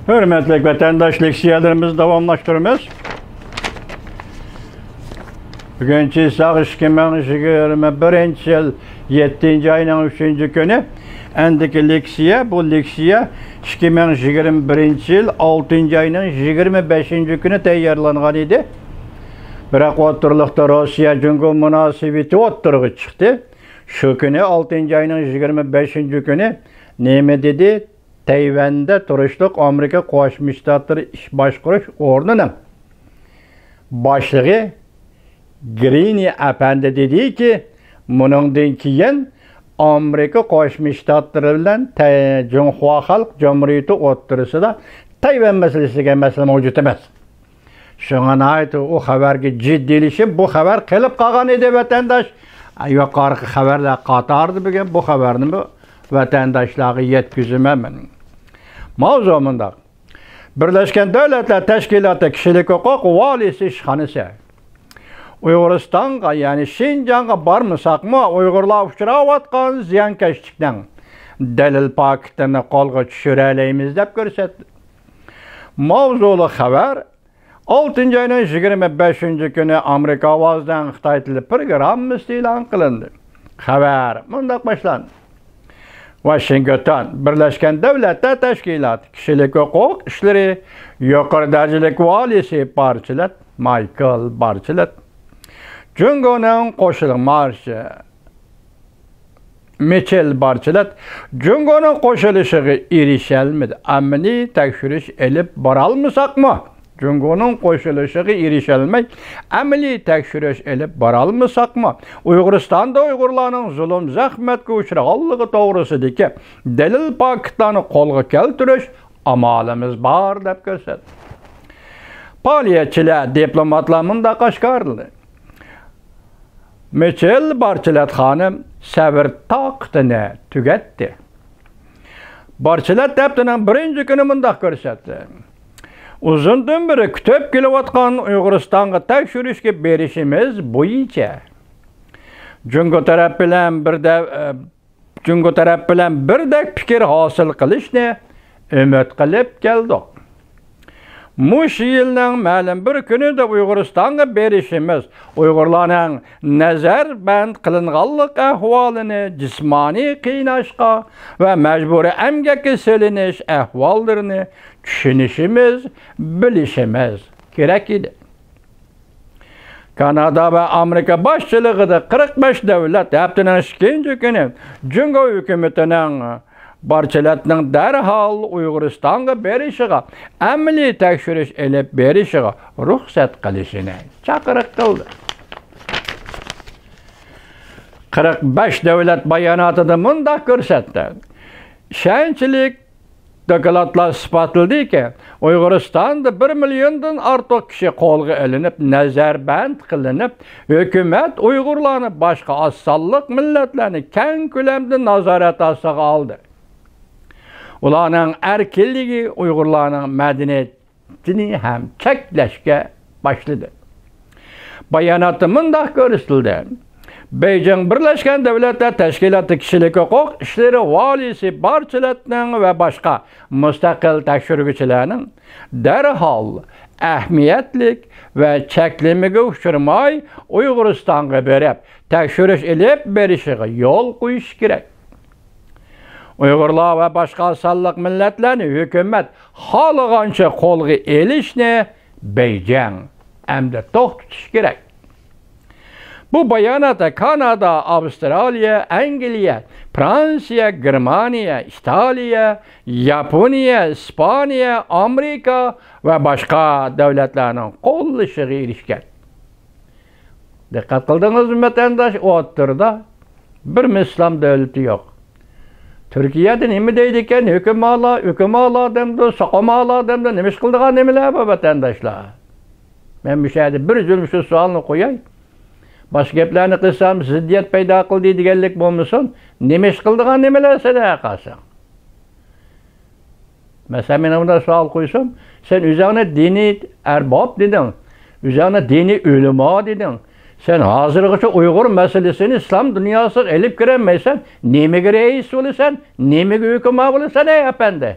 Hürmetli vatandaş leksiyalarımızı davamlaştırıyoruz. Bugünkü sağ 2021 yıl 7. ayının 3. günü endiki leksiya, bu leksiya 2021 yıl 6. ayının 25. günü tayyorlangan idi. Biroq o'tirliqda Rossiya Jungo munosabati o'tirg'i chiqdi. Shu kuni 6. ayının 25. günü nima dedi? Tayvanda turishliq Amerika Qo'shma Shtatlari ish boshqarish o'rnining boshlig'i Greene apandi dediki, buningdan keyin Amerika Qo'shma Shtatlari bilan Jonghua Xalq Jumhuriyati o'rtasida Tayvan masalasiga masala mavjud emas. Şuna ait o xabarga jiddilashib bu xabar qilib qolgan edi vatandosh. Yuqorqi xabarlar qatorida bugun bu xabarni vatandoshlarga yetkazaman. Mavzu mundaq. Birlashgan Davlatlar Tashkiloti kishilik huquq valisi ishxonasi Uyg'uristonga, ya'ni Shinjongga bormasaqmi, Uyg'urlar uchrayotgan ziyonkashlikdan dalil paketini qo'lga tushira olamiz deb ko'rsatdi. Mavzuli xabar 6. ayının 25. günü Amerika ovozdan Xitoy tili programmasi e'lon qilindi. Xabar mundaq boshlanadi. Washington Birlashgan Davlatlar Tashkiloti kishilik huquq ishlari yuqori darajalik valisi Barchilat Michael Barchilat Jungoning qo'shiliq marshi Michel Barchilat Jungoning qo'shilishiga erishalmadi. Amaliy tekshirish elib bora olmasaqmi? Jungoning qo'shilishiga erishalmay, amaliy tekshirish elib bora olmasaqmi? Uyg'uristonda Uyg'urlarning zulm zahmatga uchraganligi to'g'risidagi dalil paketlarni qo'lga keltirish amalimiz bor deb ko'rsatdi. Faoliyatchilar, diplomatlar mundaq oshkorladi. Michel Barchilat xonim sabr toqatini tugatdi. Barchilat daftining birinchi kuni mundaq ko'rsatdi. Uzundan beri kutib kelayotgan Uyg'uristonga tekshirishga berishimiz bo'yicha Jungo taraf bilan birdek fikr hosil qilishni umid qilib keldik. Mush yilning ma'lum bir kunida Uyg'uristonga berishimiz Uyg'urlarning nazar band qilinganlik ahvolini, jismoniy qiynashga va majburiy emgakka selinish ahvollarini tushunishimiz, bilishimiz kerak edi. Kanada va Amerika boshchiligida 45 davlat haftaning 2. kuni Jungo hukumatining Barchilatning darhol Uyg'uristonga berishiga, amaliy tekshirish elib berishiga ruxsat qilishini chaqiriq qildi. 45 davlat bayonotida mundaq ko'rsatdi. Ishonchlik dokladlar isbotladiki, Uyg'uristonda 1 milliondan ortiq kishi qo'lga olinib, nazarband qilinib, hukumat Uyg'urlarni boshqa oz-sonliq millatlarni keng ko'lamda nazorat ostiga oldi. Ularning erkinligi Uyg'urlarning madaniyatini ham cheklashga boshladi. Bayonotda mundaq ko'rsatildi. Beijing Birlashgan Davlatlar Tashkiloti kishilik huquq ishlari valisi Barchilatning va boshqa mustaqil tekshiruvchilarning darhol ahamiyatlik va cheklamaga uchramay Uyg'uristonga berib, tekshirish elib berishiga yo'l qo'yish kerak. Uyg'urlar va boshqa sonliq millatlarni hukumat xohlagancha qo'lga elishni Beijing hamda to'xtatish kerak. Bu bayonotda Kanada, Avstraliya, Angliya, Fransiya, Germaniya, Italiya, Yaponiya, Ispaniya, Amerika va boshqa davlatlarning qo'llashiga erishgan. Diqqat qildingizmi vatandosh, o'tirda bir islom davlati yo'q. Turkiyada nima deydi ekan? Hukumatlar demdi, soqomalar demdi, nima ish qildigan nimalar bu vatandoshlar? Men bu yerda bir zulm shu savolni qo'yay. Boshqa gaplarni qilsam, ziddiyat paydo qildi deganlik bo'lmasin, nima ish qildigan nimalar sadaqasi? Masalan, men bunday savol qo'ysam, sen o'zingni diniy arbob deding, o'zingni diniy ulamo deding. Sen hozirgacha Uyg'ur masalasini islom dunyosiga elib kirmaysan, nimaga reis bo'lasan, nimaga hukumat bo'lasan ey apandi?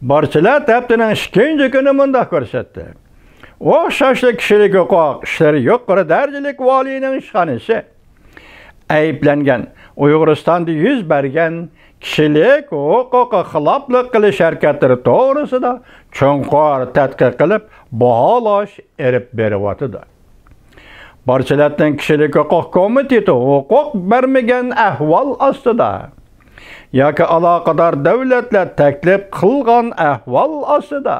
Barchilar haftaning ikkinchi kuni mundaq ko'rsatdi. O'xshashli kishilik huquq ishlari yuqori darajalik valiyning ishxonasi ayblangan Uyg'uristonda yuz bergan kishilik huquqi xiloflik qilish harakatlari to'g'risida chunqur tadqiq qilib baholash erib beryapti. Barchilarning kishilik huquq komiteti huquq bermagan ahvol ostida yoki aloqador davlatlar taklif qilgan ahvol ostida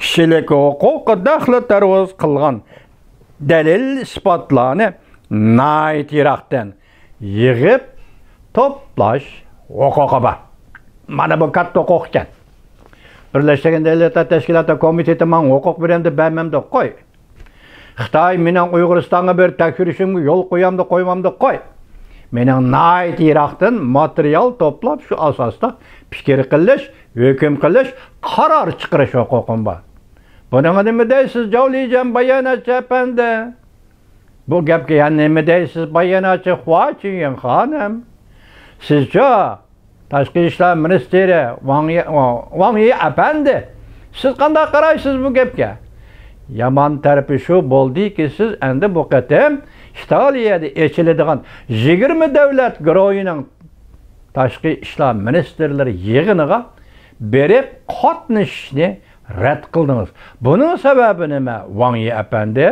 kishilik huquqi daxli tarvuz qilgan dalil isbotlarni yiroqdan yig'ib to'plash huquqi bor. Mana bu katta huquq ekan. Birlashgan Davlatlar Tashkiloti komiteti men huquq beramda bermamda qo'y. Xitoy mening Uyg'uristonga bir tekshirishimga yo'l qo'yamda qo'ymamda qo'y. Mening yiroqdan material to'plab shu asosda fikr qilish, hukm qilish, qaror chiqarish huquqim bor. Buning nima deysiz, Javlijon bayonotchi apandi? Bu gapga yana nima deysiz, bayonotchi Huachiyin xonim? Sizcha Tashqi ishlar ministri Wang Yi apandi, siz qanday qaraysiz bu gapga? Yaman tarafi shu bo'ldiki, siz endi bu qatam Italiyada echiladigan 20 davlat guruhining tashqi ishlar ministrlari yig'iniga berib qatnashishni rad qildingiz. Buning sababi nima, Wang Yi apandi?